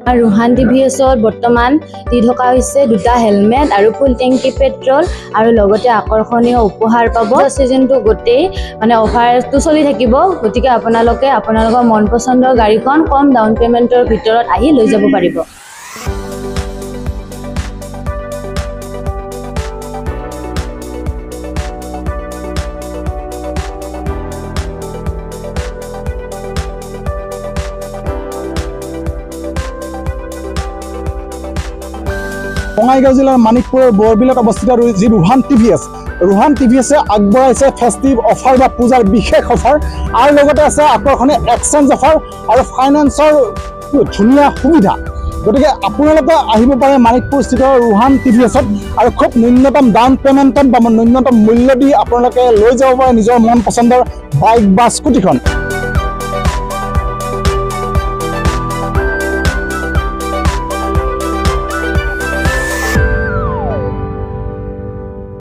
ৰোহান টিভিএছত বৰ্তমান দি থকা হৈছে 2টা হেলমেট আৰু ফুল টেংকি পেট্ৰল আৰু লগতে আকৰ্ষণীয় উপহাৰ পাব। সিজনটো গোটেই মানে অফাৰটো চলি থাকিব, গতিকে আপোনালোকে আপোনালোকৰ মন পছন্দৰ গাড়ীখন কম ডাউন পেমেণ্টৰ ভিতৰত আহি লৈ যাব পাৰিব। বঙাইগাঁও জিলাৰ মানিকপুৰৰ বৰবিলত অৱস্থিত যি ৰোহান টিভিএছে আগবঢ়াইছে ফেষ্টিভ অফাৰ বা পূজাৰ বিশেষ অফাৰ আৰু লগতে আছে আকৰ্ষণীয় এক্সচেঞ্জ অফাৰ আৰু ফাইনেন্সৰ ধুনীয়া সুবিধা। গতিকে আপোনালোকে আহিব পাৰে মানিকপুৰস্থিত ৰোহান টিভিএছত আৰু খুব ন্যূনতম ডাউন পেমেণ্টত বা ন্যূনতম মূল্য দি আপোনালোকে লৈ যাব পাৰে নিজৰ মন পচন্দৰ বাইক বা স্কুটিখন।